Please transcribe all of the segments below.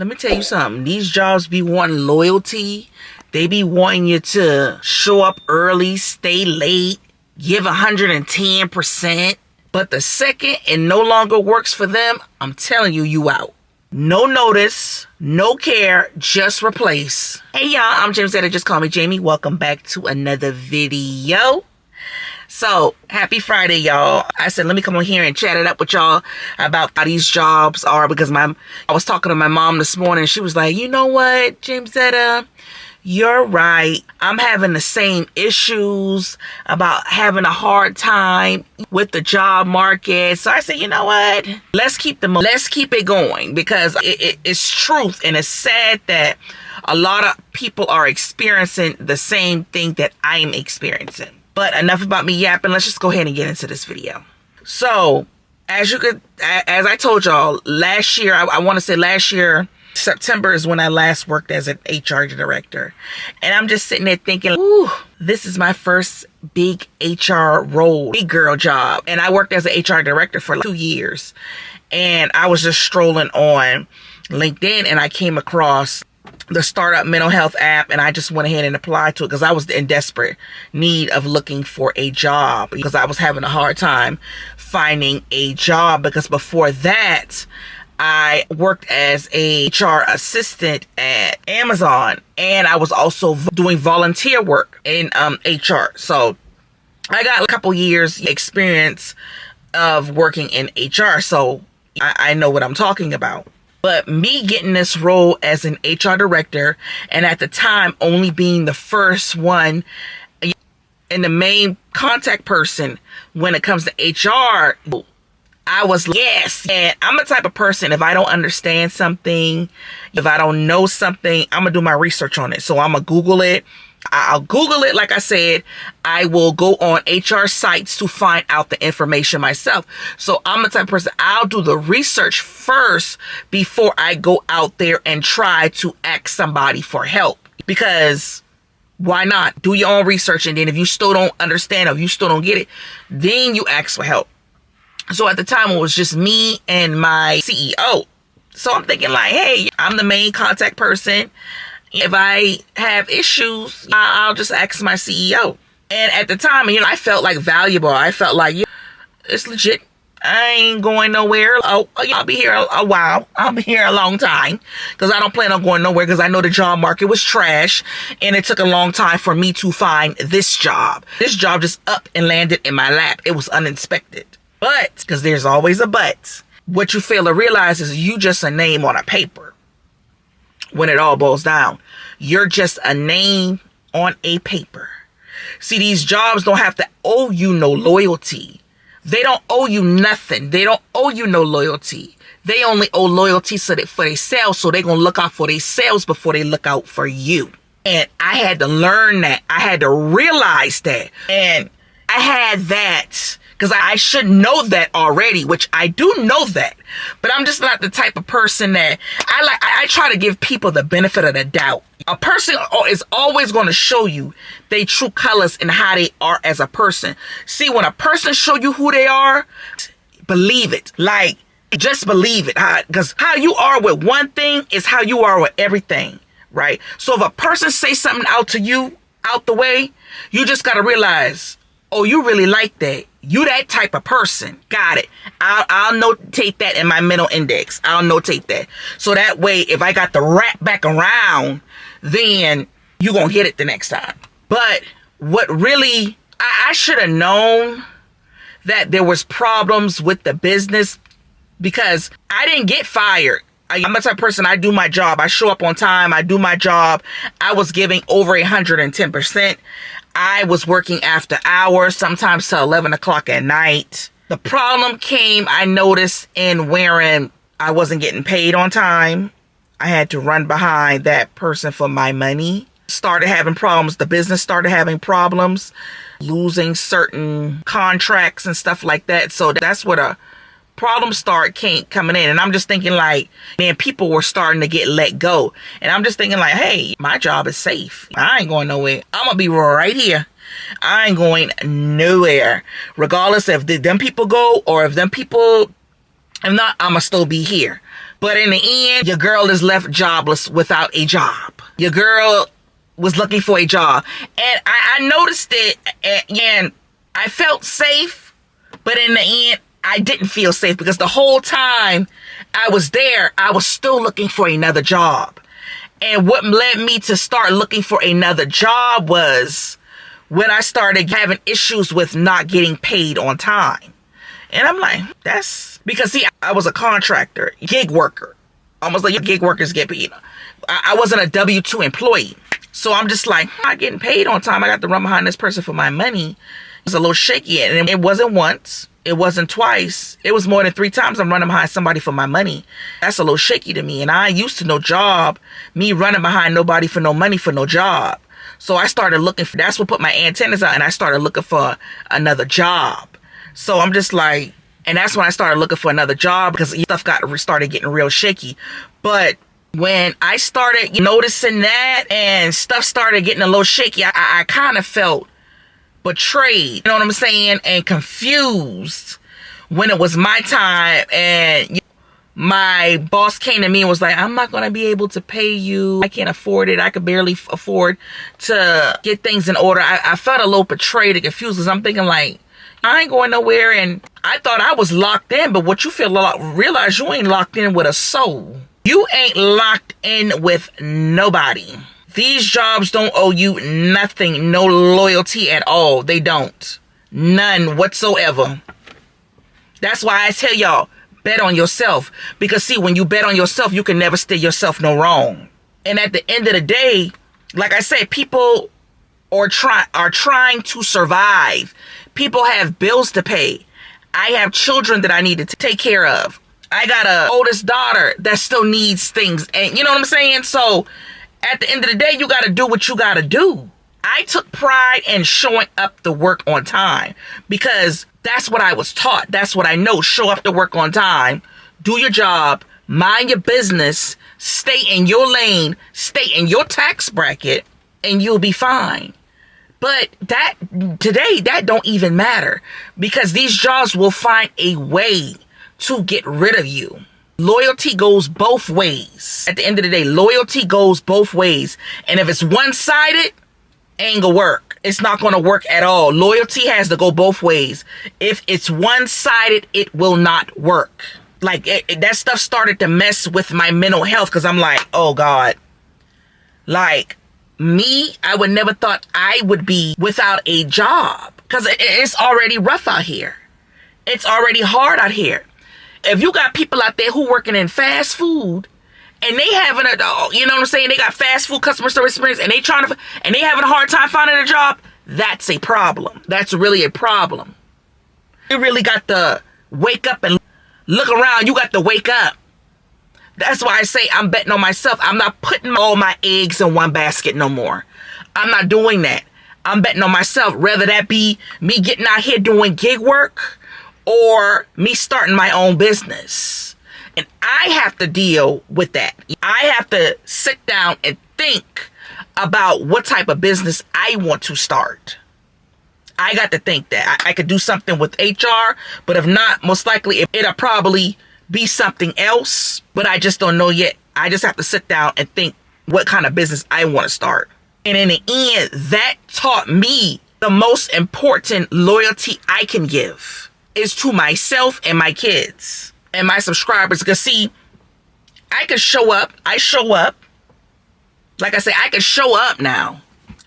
Let me tell you something. These jobs be wanting loyalty. They be wanting you to show up early, stay late, give 110%. But the second it no longer works for them, I'm telling you, you out. No notice, no care, just replace. Hey y'all, I'm Jamielenear. Just call me Jamie. Welcome back to another video. So, happy Friday, y'all. I said, let me come on here and chat it up with y'all about how these jobs are, because I was talking to my mom this morning. She was like, you know what, Jamielenear, you're right. I'm having the same issues about having a hard time with the job market. So I said, you know what? Let's keep it going, because it's truth, and it's sad that a lot of people are experiencing the same thing that I'm experiencing. But enough about me yapping. Let's just go ahead and get into this video. So, as I told y'all, last year, I want to say last year, September is when I last worked as an HR director. And I'm just sitting there thinking, ooh, this is my first big HR role, big girl job. And I worked as an HR director for like 2 years. And I was just strolling on LinkedIn, and I came across the startup mental health app, and I just went ahead and applied to it because I was in desperate need of looking for a job, because I was having a hard time finding a job. Because before that, I worked as a HR assistant at Amazon, and I was also doing volunteer work in HR. So I got a couple years experience of working in HR, so I know what I'm talking about. But me getting this role as an HR director, and at the time only being the first one and the main contact person when it comes to HR, I was like, yes. And I'm the type of person, if I don't understand something, if I don't know something, I'm going to do my research on it. So I'm going to Google it. I'll Google it. Like I said, I will go on HR sites to find out the information myself. So I'm the type of person, I'll do the research first before I go out there and try to ask somebody for help. Because why not? Do your own research, and then if you still don't understand or if you still don't get it, then you ask for help. So at the time, it was just me and my CEO. So I'm thinking like, hey, I'm the main contact person. If I have issues, I'll just ask my CEO. And at the time, I felt like valuable. I felt like, it's legit. I ain't going nowhere. I'll be here a while. I'll be here a long time, because I don't plan on going nowhere, because I know the job market was trash, and it took a long time for me to find this job. This job just up and landed in my lap. It was unexpected. But, because there's always a but, what you fail to realize is you just a name on a paper. When it all boils down, you're just a name on a paper. See, these jobs don't have to owe you no loyalty. They don't owe you nothing. They don't owe you no loyalty. They only owe loyalty for themselves, so they're going to look out for themselves before they look out for you. And I had to learn that. I had to realize that. And I had that because I should know that already, which I do know that. But I'm just not the type of person that I try to give people the benefit of the doubt. A person is always going to show you their true colors and how they are as a person. See, when a person show you who they are, believe it. Like, just believe it. Because how you are with one thing is how you are with everything, right? So if a person say something out to you, out the way, you just got to realize, oh, you really like that. You that type of person. Got it. I'll notate that in my mental index. I'll notate that. So that way, if I got to wrap back around, then you gonna hit it the next time. But what really, I should have known that there was problems with the business, because I didn't get fired. I'm the type of person, I do my job. I show up on time. I do my job. I was giving over 110%. I was working after hours, sometimes till 11 o'clock at night. The problem came, I noticed, in wherein I wasn't getting paid on time. I had to run behind that person for my money. Started having problems. The business started having problems, losing certain contracts and stuff like that. So that's what a problem coming in. And I'm just thinking like, man, people were starting to get let go. And I'm just thinking like, hey, my job is safe. I ain't going nowhere. I'm going to be right here. I ain't going nowhere. Regardless if them people go or if them people, if not, I'm going to still be here. But in the end, your girl is left jobless without a job. Your girl was looking for a job. And I noticed it, and I felt safe. But in the end, I didn't feel safe because the whole time I was there, I was still looking for another job. And what led me to start looking for another job was when I started having issues with not getting paid on time. And I'm like, that's because, see, I was a contractor, gig worker. Almost like gig workers get paid. I wasn't a W-2 employee. So I'm just like, I'm not getting paid on time. I got to run behind this person for my money. It was a little shaky. And it wasn't once. It wasn't twice. It was more than 3 times I'm running behind somebody for my money. That's a little shaky to me. And I used to no job, me running behind nobody for no money for no job. So I started looking for, that's what put my antennas out, and I started looking for another job. So I'm just like, and that's when I started looking for another job because stuff started getting real shaky. But when I started noticing that and stuff started getting a little shaky, I kind of felt betrayed, you know what I'm saying, and confused when it was my time. And my boss came to me and was like, I'm not going to be able to pay you. I can't afford it. I could barely afford to get things in order. I felt a little betrayed and confused because I'm thinking like, I ain't going nowhere. And I thought I was locked in, but what you realize you ain't locked in with a soul. You ain't locked in with nobody. These jobs don't owe you nothing, no loyalty at all. They don't. None whatsoever. That's why I tell y'all, bet on yourself. Because see, when you bet on yourself, you can never steer yourself no wrong. And at the end of the day, like I said, people are trying to survive. People have bills to pay. I have children that I need to take care of. I got an oldest daughter that still needs things. And you know what I'm saying? So at the end of the day, you got to do what you got to do. I took pride in showing up to work on time because that's what I was taught. That's what I know. Show up to work on time. Do your job. Mind your business. Stay in your lane. Stay in your tax bracket. And you'll be fine. But today, that don't even matter. Because these jobs will find a way to get rid of you. Loyalty goes both ways. At the end of the day, loyalty goes both ways. And if it's one-sided, ain't gonna work. It's not gonna work at all. Loyalty has to go both ways. If it's one-sided, it will not work. Like, that stuff started to mess with my mental health because I'm like, oh God. Like, me, I would never thought I would be without a job because it's already rough out here. It's already hard out here. If you got people out there who working in fast food and they having you know what I'm saying? They got fast food customer service experience and they having a hard time finding a job. That's a problem. That's really a problem. You really got to wake up and look around. You got to wake up. That's why I say I'm betting on myself. I'm not putting all my eggs in one basket no more. I'm not doing that. I'm betting on myself. Whether that be me getting out here doing gig work or me starting my own business. And I have to deal with that. I have to sit down and think about what type of business I want to start. I got to think that. I could do something with HR, but if not, most likely it'll probably be something else, but I just don't know yet. I just have to sit down and think what kind of business I want to start. And in the end, that taught me the most important loyalty I can give is to myself and my kids and my subscribers. Because see, I can show up. I show up. Like I say, I can show up now.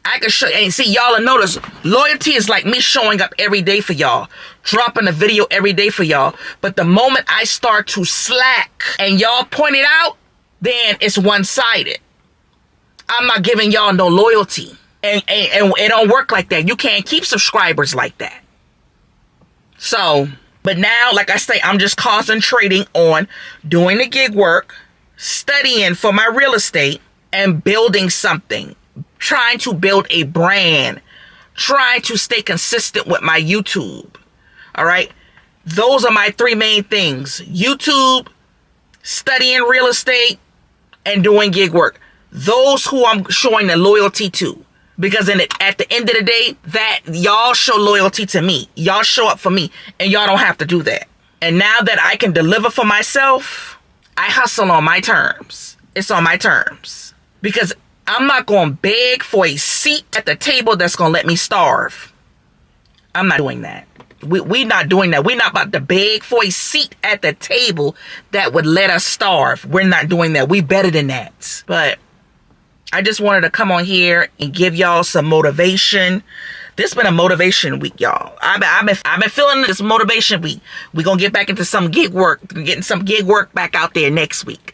I can show, and see, y'all will notice loyalty is like me showing up every day for y'all, dropping a video every day for y'all. But the moment I start to slack and y'all point it out, then it's one-sided. I'm not giving y'all no loyalty. And it don't work like that. You can't keep subscribers like that. So, but now, like I say, I'm just concentrating on doing the gig work, studying for my real estate, and building something. Trying to build a brand. Trying to stay consistent with my YouTube. All right? Those are my 3 main things. YouTube, studying real estate, and doing gig work. Those who I'm showing the loyalty to. Because at the end of the day, that y'all show loyalty to me. Y'all show up for me. And y'all don't have to do that. And now that I can deliver for myself, I hustle on my terms. It's on my terms. Because I'm not going to beg for a seat at the table that's going to let me starve. I'm not doing that. We not doing that. We're not about to beg for a seat at the table that would let us starve. We're not doing that. We better than that. But I just wanted to come on here and give y'all some motivation. This been a motivation week, y'all. I've been feeling this motivation week. We're going to get back into some gig work. Getting some gig work back out there next week.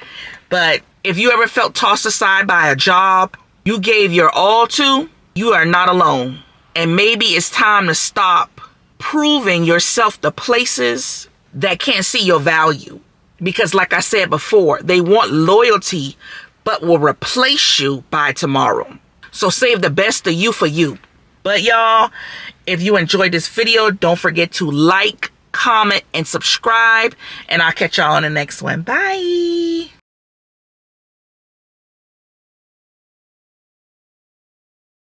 But if you ever felt tossed aside by a job you gave your all to, you are not alone. And maybe it's time to stop proving yourself to places that can't see your value. Because like I said before, they want loyalty, but will replace you by tomorrow. So save the best of you for you. But y'all, if you enjoyed this video, don't forget to like, comment, and subscribe. And I'll catch y'all on the next one. Bye.